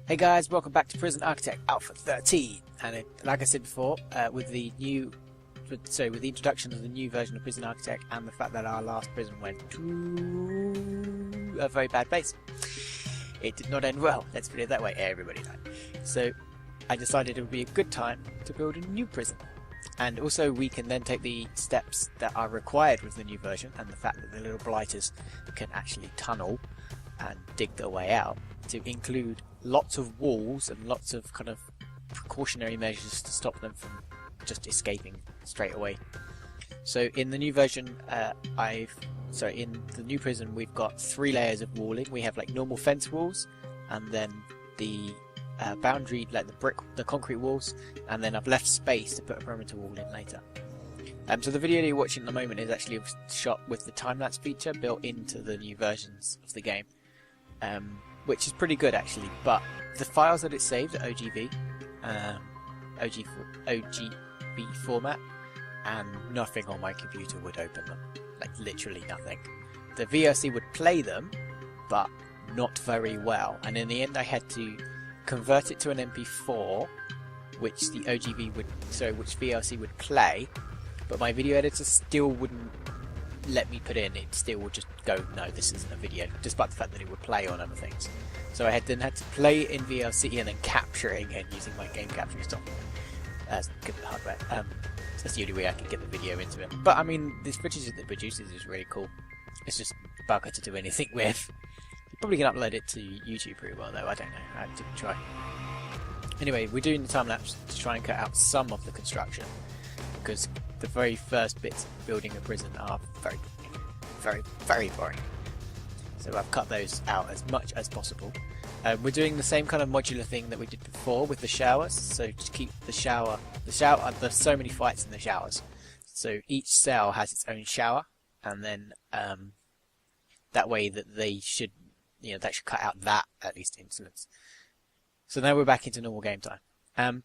Hey guys, welcome back to Prison Architect Alpha 13, and like I said before, with the introduction of the new version of Prison Architect and the fact that our last prison went to a very bad place, it did not end well. Let's put it that way. Everybody died. So I decided it would be a good time to build a new prison, and also we can then take the steps that are required with the new version, and the fact that the little blighters can actually tunnel and dig their way out, to include lots of walls and lots of kind of precautionary measures to stop them from just escaping straight away. So in the new version, in the new prison, we've got 3 layers of walling. We have like normal fence walls, and then the boundary, like the concrete walls, and then I've left space to put a perimeter wall in later. So the video that you're watching at the moment is actually shot with the time-lapse feature built into the new versions of the game. Which is pretty good actually, but the files that it saved are OGB format, and nothing on my computer would open them, like literally nothing. The VLC would play them, but not very well, and in the end I had to convert it to an MP4, which the which VLC would play, but my video editor still wouldn't let me put in. It still would just go, no, this isn't a video, despite the fact that it would play on other things. So I then had to play it in VLC and then capture it again using my game capturing software. Good hardware. That's the only way I can get the video into it. But I mean, this footage that it produces is really cool. It's just bugger to do anything with. You probably can upload it to YouTube pretty well though, I don't know, I didn't try. Anyway, we're doing the time-lapse to try and cut out some of the construction, because the very first bits of building a prison are very boring. So I've cut those out as much as possible. We're doing the same kind of modular thing that we did before with the showers. So to keep the shower, there's so many fights in the showers. So each cell has its own shower, and then that way that they should, that should cut out that at least incidents. So now we're back into normal game time.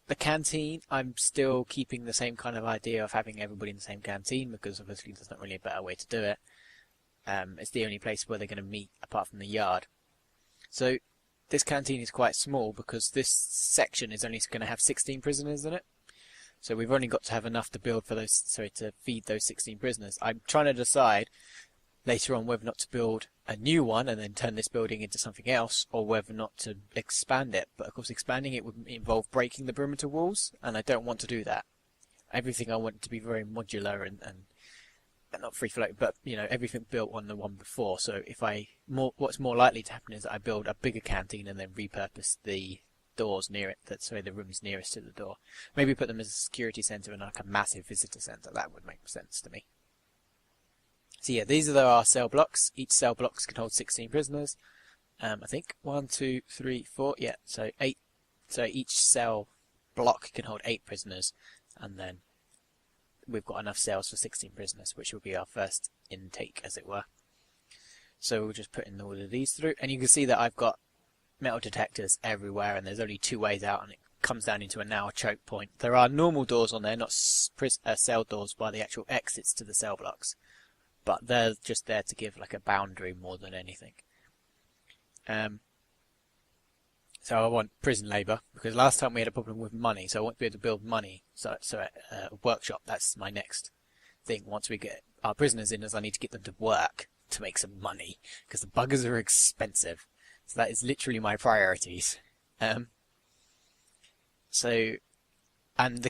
The canteen, I'm still keeping the same kind of idea of having everybody in the same canteen, because obviously there's not really a better way to do it. It's the only place where they're going to meet apart from the yard. So this canteen is quite small because this section is only going to have 16 prisoners in it. So we've only got to have enough to build for those, to feed those 16 prisoners. I'm trying to decide later on whether not to build a new one and then turn this building into something else, or whether not to expand it. But of course expanding it would involve breaking the perimeter walls, and I don't want to do that. Everything I want to be very modular and not free flow, but everything built on the one before. So if what's more likely to happen is that I build a bigger canteen and then repurpose the doors near it, the rooms nearest to the door. Maybe put them as a security centre and like a massive visitor centre. That would make sense to me. So yeah, these are our cell blocks. Each cell blocks can hold 16 prisoners. I think 1, 2, 3, 4. Yeah, so 8. So each cell block can hold 8 prisoners, and then we've got enough cells for 16 prisoners, which will be our first intake, as it were. So we'll just put in all of these through, and you can see that I've got metal detectors everywhere, and there's only 2 ways out, and it comes down into a now choke point. There are normal doors on there, not cell doors by the actual exits to the cell blocks, but they're just there to give like a boundary more than anything. So I want prison labour, because last time we had a problem with money, so I want to be able to build money. So a workshop, that's my next thing. Once we get our prisoners in, is I need to get them to work to make some money, because the buggers are expensive. So that is literally my priorities. And the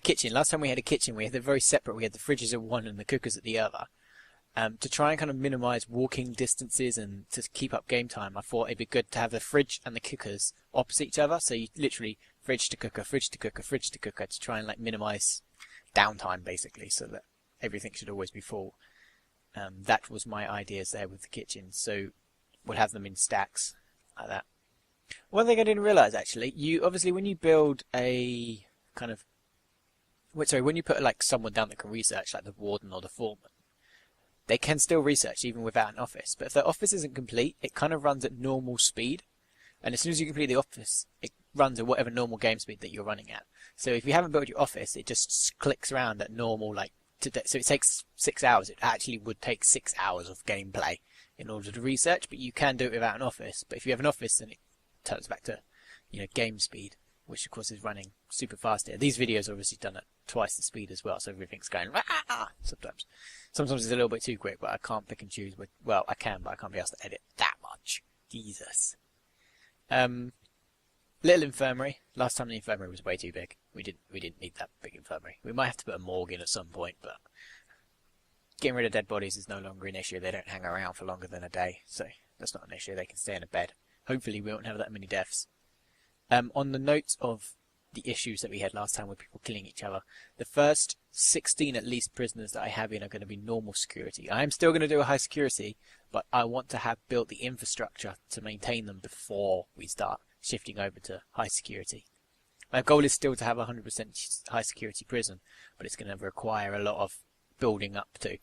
kitchen, last time we had a kitchen, we had them very separate. We had the fridges at one and the cookers at the other. To try and kind of minimise walking distances and to keep up game time, I thought it'd be good to have the fridge and the cookers opposite each other. So you literally fridge to cooker, fridge to cooker, fridge to cooker, to try and like minimise downtime basically, so that everything should always be full. That was my ideas there with the kitchen. So we'll have them in stacks like that. One thing I didn't realise actually, obviously when you build a kind of when you put like someone down that can research, like the warden or the foreman, they can still research even without an office, but if their office isn't complete, it kind of runs at normal speed, and as soon as you complete the office, it runs at whatever normal game speed that you're running at. So if you haven't built your office, it just clicks around at normal, so it takes 6 hours. It actually would take 6 hours of gameplay in order to research, but you can do it without an office. But if you have an office, then it turns back to game speed, which of course is running super fast here. These videos are obviously done at twice the speed as well, so everything's going sometimes. Sometimes it's a little bit too quick, but I can't pick and choose. Well, I can, but I can't be asked to edit that much. Jesus. Little infirmary. Last time the infirmary was way too big. We didn't need that big infirmary. We might have to put a morgue in at some point, but getting rid of dead bodies is no longer an issue. They don't hang around for longer than a day, so that's not an issue. They can stay in a bed. Hopefully we won't have that many deaths. On the note of the issues that we had last time with people killing each other, the first 16 at least prisoners that I have in are going to be normal security. I am still going to do a high security, but I want to have built the infrastructure to maintain them before we start shifting over to high security. My goal is still to have a 100% high security prison, but it's going to require a lot of building up to.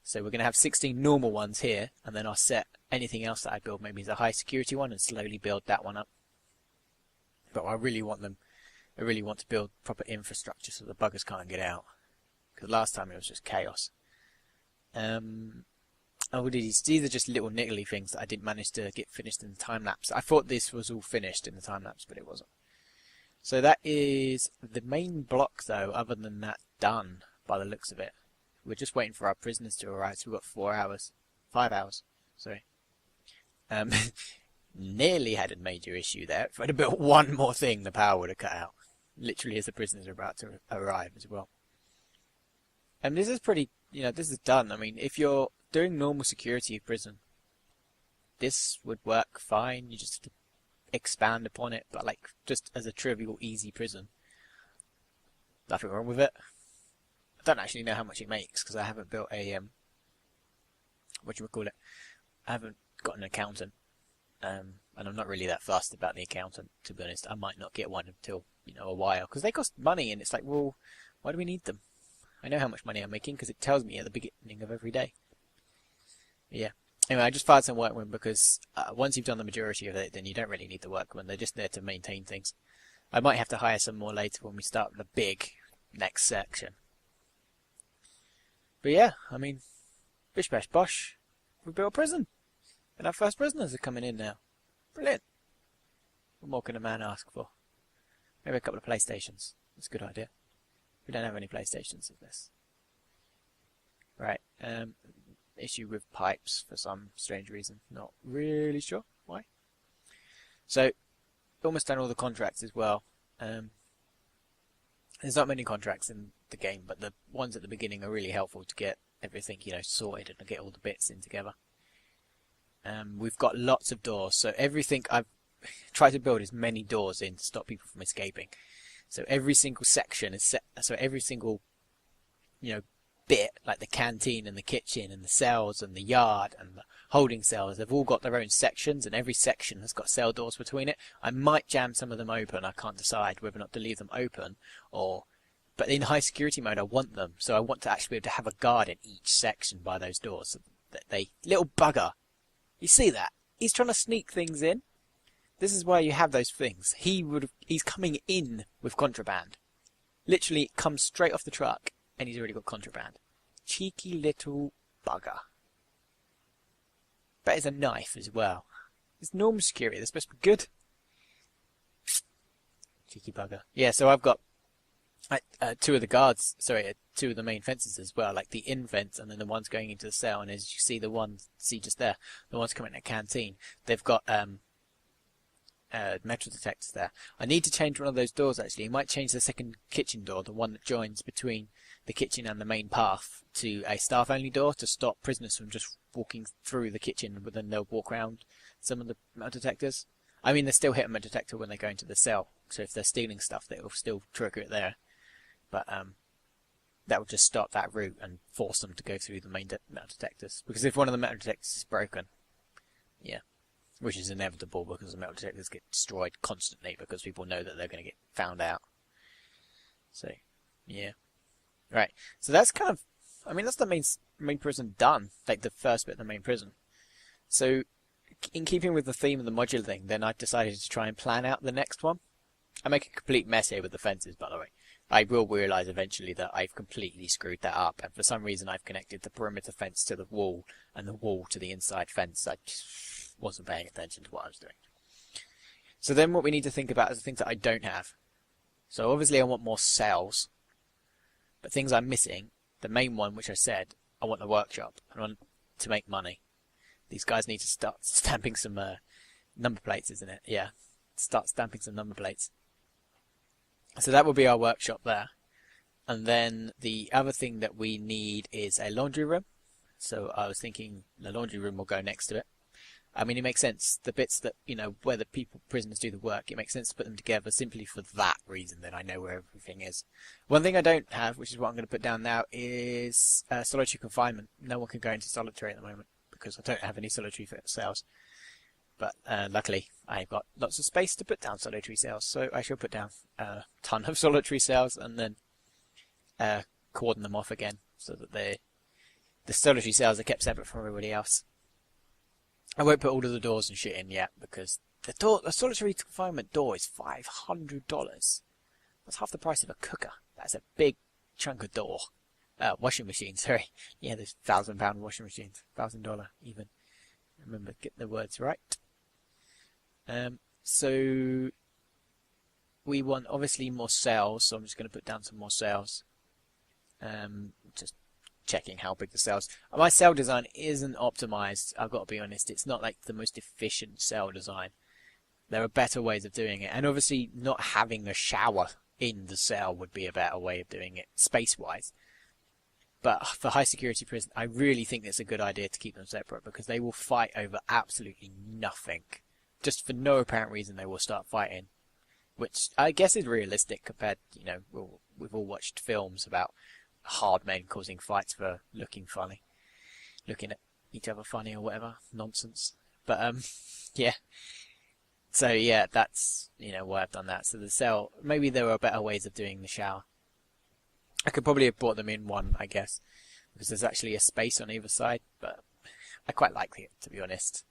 So we're going to have 16 normal ones here, and then I'll set anything else that I build maybe as a high security one and slowly build that one up. But I really want to build proper infrastructure so the buggers can't get out. Because last time it was just chaos. These are just little niggly things that I didn't manage to get finished in the time lapse. I thought this was all finished in the time lapse, but it wasn't. So that is the main block, though. Other than that, done by the looks of it. We're just waiting for our prisoners to arrive. So we've got 4 hours, 5 hours. Sorry. Nearly had a major issue there. If I'd have built one more thing, the power would have cut out. Literally as the prisoners are about to arrive as well. And this is pretty, this is done. I mean, if you're doing normal security of prison, this would work fine. You just have to expand upon it, but like just as a trivial, easy prison, nothing wrong with it. I don't actually know how much it makes because I haven't built a I haven't got an accountant, and I'm not really that fussed about the accountant, to be honest. I might not get one until a while because they cost money, and it's like, well, why do we need them? I know how much money I'm making because it tells me at the beginning of every day. Yeah. Anyway, I just fired some workmen because once you've done the majority of it, then you don't really need the workmen. They're just there to maintain things. I might have to hire some more later when we start the big next section. But yeah, I mean, bish bash bosh, we built a prison. And our first prisoners are coming in now. Brilliant. What more can a man ask for? Maybe a couple of PlayStations. That's a good idea. We don't have any PlayStations of this. Right, issue with pipes for some strange reason. Not really sure why. So, almost done all the contracts as well. There's not many contracts in the game, but the ones at the beginning are really helpful to get everything, sorted and get all the bits in together. We've got lots of doors, so everything I've tried to build as many doors in to stop people from escaping. So every single section is set, so every single, bit, like the canteen and the kitchen and the cells and the yard and the holding cells, they've all got their own sections, and every section has got cell doors between it. I might jam some of them open. I can't decide whether or not to leave them open, but in high security mode I want them, so I want to actually be able to have a guard in each section by those doors. So that little bugger, you see that? He's trying to sneak things in. This is why you have those things. He's coming in with contraband. Literally comes straight off the truck and he's already got contraband. Cheeky little bugger. That is a knife as well. It's normal security. They're supposed to be good. Cheeky bugger. Yeah, so I've got two of the main fences as well, like the in fence and then the ones going into the cell. And as you see, just there, the ones coming in the canteen, they've got metal detectors there. I need to change one of those doors actually. I might change the second kitchen door, the one that joins between the kitchen and the main path, to a staff only door to stop prisoners from just walking through the kitchen, but then they'll walk around some of the metal detectors. I mean, they still hit a metal detector when they go into the cell, so if they're stealing stuff, they'll still trigger it there. But that will just stop that route and force them to go through the main metal detectors. Because if one of the metal detectors is broken, yeah, which is inevitable because the metal detectors get destroyed constantly because people know that they're going to get found out. So, yeah. Right, so that's kind of, that's the main prison done, like the first bit of the main prison. So, in keeping with the theme of the modular thing, then I decided to try and plan out the next one. I make a complete mess here with the fences, by the way. I will realise eventually that I've completely screwed that up, and for some reason I've connected the perimeter fence to the wall, and the wall to the inside fence. I just wasn't paying attention to what I was doing. So then what we need to think about is the things that I don't have. So obviously I want more cells, but things I'm missing, the main one which I said, I want the workshop. I want to make money. These guys need to start stamping some number plates, isn't it? Yeah, start stamping some number plates. So that will be our workshop there. And then the other thing that we need is a laundry room. So I was thinking the laundry room will go next to it. I mean, it makes sense. The bits that, where the prisoners do the work, it makes sense to put them together simply for that reason, that I know where everything is. One thing I don't have, which is what I'm going to put down now, is solitary confinement. No one can go into solitary at the moment because I don't have any solitary cells. But luckily, I've got lots of space to put down solitary cells, so I shall put down a ton of solitary cells and then cordon them off again so that the solitary cells are kept separate from everybody else. I won't put all of the doors and shit in yet because the solitary confinement door is $500. That's half the price of a cooker. That's a big chunk of door. Washing machine, sorry. Yeah, there's £1,000 washing machines. $1,000 even. Remember, get the words right. So we want obviously more cells, so I'm just going to put down some more cells. Just checking how big the cells. My cell design isn't optimized, I've got to be honest. It's not like the most efficient cell design. There are better ways of doing it, and obviously not having a shower in the cell would be a better way of doing it space-wise. But for high security prison, I really think it's a good idea to keep them separate because they will fight over absolutely nothing. Just for no apparent reason they will start fighting, which I guess is realistic compared, we've all watched films about hard men causing fights for looking funny, looking at each other funny or whatever nonsense. But yeah. So yeah, that's why I've done that. So the cell, maybe there are better ways of doing the shower. I could probably have brought them in one, I guess, because there's actually a space on either side. But I quite like it, to be honest.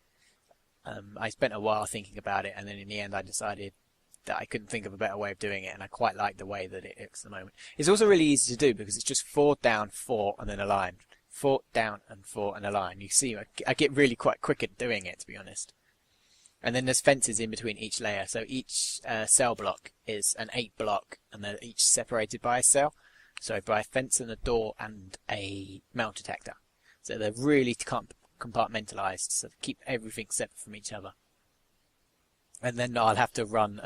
I spent a while thinking about it, and then in the end I decided that I couldn't think of a better way of doing it, and I quite like the way that it is at the moment. It's also really easy to do because it's just 4 down, 4, and then a line. 4 down and 4 and a line. You see, I get really quite quick at doing it, to be honest. And then there's fences in between each layer, so each cell block is an 8 block, and they're each separated by a cell. So by a fence and a door and a metal detector. So they're really compartmentalized, so keep everything separate from each other. And then I'll have to run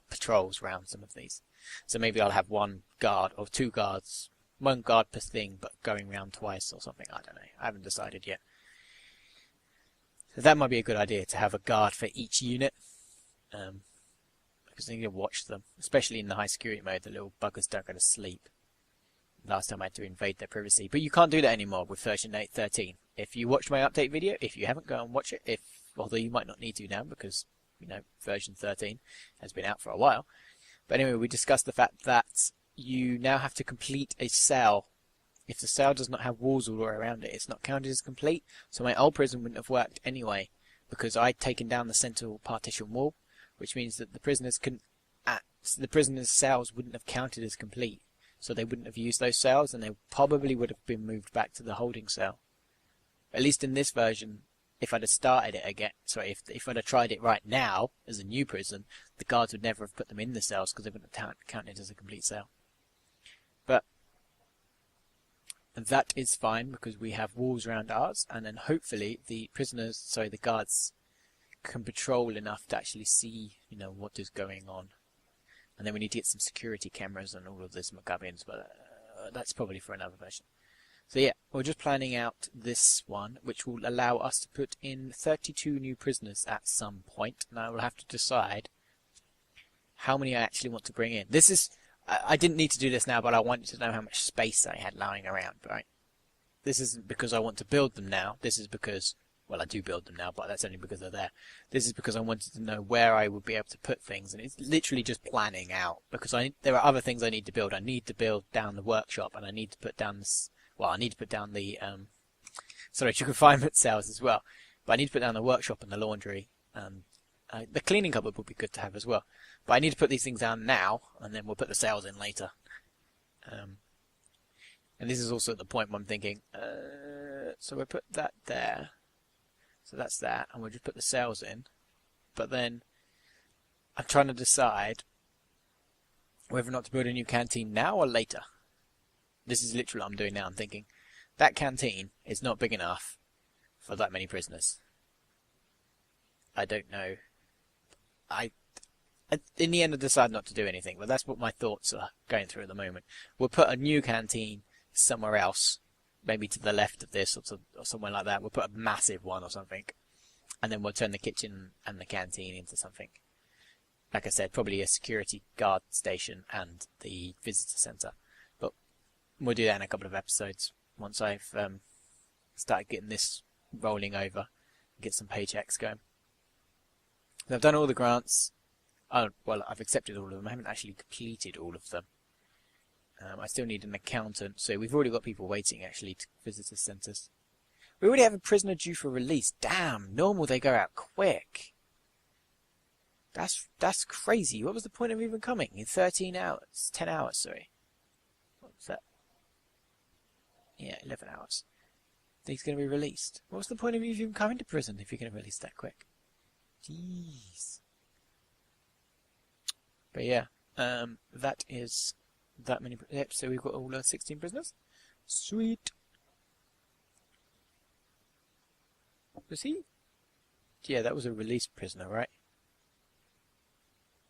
patrols around some of these. So maybe I'll have 1 guard or 2 guards, 1 guard per thing, but going around twice or something. I don't know. I haven't decided yet. So that might be a good idea to have a guard for each unit, because you need to watch them, especially in the high security mode. The little buggers don't go to sleep. Last time I had to invade their privacy, but you can't do that anymore with version 8.13. If you watched my update video, if you haven't, go and watch it. Although you might not need to now because version 13 has been out for a while. But anyway, we discussed the fact that you now have to complete a cell. If the cell does not have walls all around it, it's not counted as complete. So my old prison wouldn't have worked anyway because I'd taken down the central partition wall, which means that the prisoners cells wouldn't have counted as complete. So they wouldn't have used those cells, and they probably would have been moved back to the holding cell. At least in this version, if I'd have started it again, if I'd have tried it right now as a new prison, the guards would never have put them in the cells because they wouldn't have counted as a complete cell. But that is fine because we have walls around ours, and then hopefully the guards can patrol enough to actually see, what is going on. And then we need to get some security cameras and all of this McGubbins, but that's probably for another version. So yeah, we're just planning out this one, which will allow us to put in 32 new prisoners at some point. And I will have to decide how many I actually want to bring in. This is, I didn't need to do this now, but I wanted to know how much space I had lying around, right? This isn't because I want to build them now. This is because, well, I do build them now, but that's only because they're there. This is because I wanted to know where I would be able to put things, and it's literally just planning out. Because there are other things I need to build. I need to build down the workshop, and I need to put down this. Well, I need to put down the confinement cells as well. But I need to put down the workshop and the laundry. The cleaning cupboard would be good to have as well. But I need to put these things down now, and then we'll put the cells in later. And this is also at the point where I'm thinking, so we'll put that there. So that's that, and we'll just put the cells in. But then I'm trying to decide whether or not to build a new canteen now or later. This is literally what I'm doing now. I'm thinking, that canteen is not big enough for that many prisoners. I don't know. In the end, I decided not to do anything, but that's what my thoughts are going through at the moment. We'll put a new canteen somewhere else, maybe to the left of this or somewhere like that. We'll put a massive one or something, and then we'll turn the kitchen and the canteen into something. Like I said, probably a security guard station and the visitor centre. But we'll do that in a couple of episodes once I've started getting this rolling over and get some paychecks going. So I've done all the grants. Oh, well, I've accepted all of them. I haven't actually completed all of them. I still need an accountant, so we've already got people waiting actually to visitor centres. We already have a prisoner due for release. Damn, normal they go out quick. That's crazy. What was the point of even coming in 13 hours? 10 hours, sorry. What was that? Yeah, 11 hours. He's going to be released. What's the point of even coming to prison if you're going to release that quick? Jeez. But yeah, that is that many. Yep, so we've got all 16 prisoners. Sweet. Was he? Yeah, that was a released prisoner, right?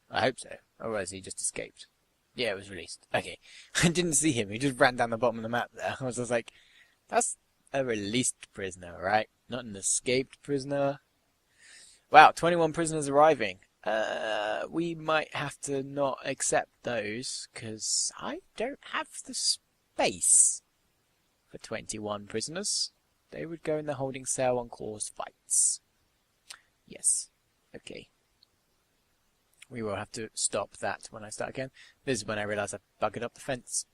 I hope so. Otherwise he just escaped. Yeah, it was released. Okay. I didn't see him. He just ran down the bottom of the map there. I was just like, that's a released prisoner, right? Not an escaped prisoner. Wow, 21 prisoners arriving. We might have to not accept those, because I don't have the space for 21 prisoners. They would go in the holding cell and cause fights. Yes. Okay. We will have to stop that when I start again. This is when I realise I've buggered up the fence.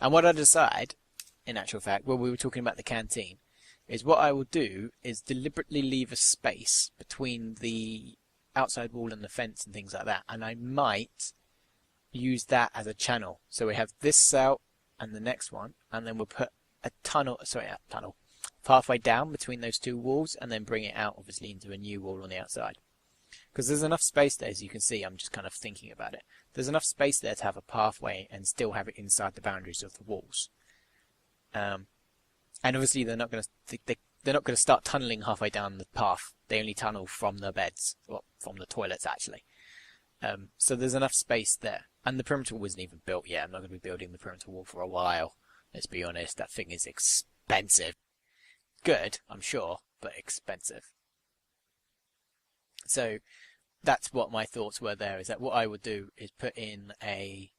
And what I decide, in actual fact, when we were talking about the canteen, is what I will do is deliberately leave a space between the outside wall and the fence and things like that, and I might use that as a channel. So we have this cell and the next one, and then we'll put a pathway down between those two walls, and then bring it out obviously into a new wall on the outside. Because there's enough space there, as you can see. I'm just kind of thinking about it. There's enough space there to have a pathway and still have it inside the boundaries of the walls. And obviously they're not going to start tunneling halfway down the path. They only tunnel from the beds, or from the toilets actually. So there's enough space there. And the perimeter wall isn't even built yet. I'm not going to be building the perimeter wall for a while. Let's be honest, that thing is expensive. Good, I'm sure, but expensive. So that's what my thoughts were there, is that what I would do is put in a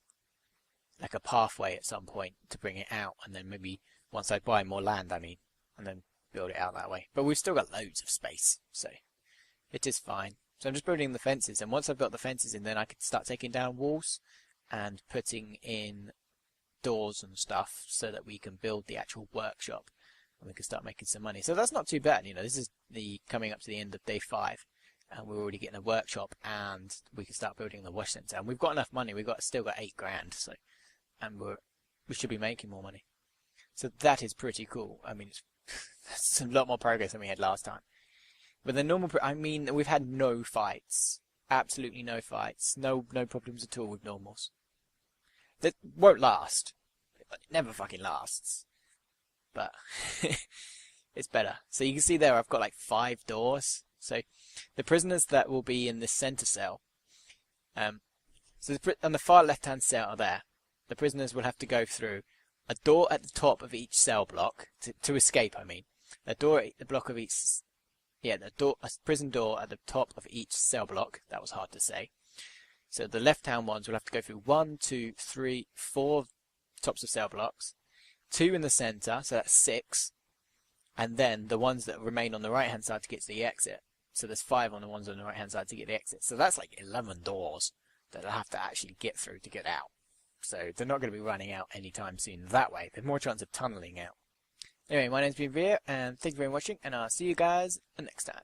pathway at some point to bring it out, and then maybe once I buy more land, and then build it out that way. But we've still got loads of space, so it is fine. So I'm just building the fences, and once I've got the fences in, then I can start taking down walls and putting in doors and stuff so that we can build the actual workshop and we can start making some money. So that's not too bad, this is coming up to the end of day 5. And we're already getting a workshop, and we can start building the wash centre. And we've got enough money. We've still got 8 grand, so, and we should be making more money. So that is pretty cool. It's a lot more progress than we had last time. But the normal, we've had no fights, absolutely no fights, no problems at all with normals. That won't last. It never fucking lasts. But it's better. So you can see there, I've got like 5 doors. So the prisoners that will be in this centre cell, so on the far left hand cell there, the prisoners will have to go through a door at the top of each cell block to escape. A door at the block of each, a prison door at the top of each cell block. That was hard to say. So the left hand ones will have to go through 1, 2, 3, 4 tops of cell blocks, 2 in the centre, so that's 6, and then the ones that remain on the right hand side to get to the exit. So there's 5 on the ones on the right hand side to get the exit. So that's like 11 doors that I have to actually get through to get out. So they're not going to be running out anytime soon that way. There's more chance of tunneling out. Anyway, my name's been Veio, and thank you for watching, and I'll see you guys next time.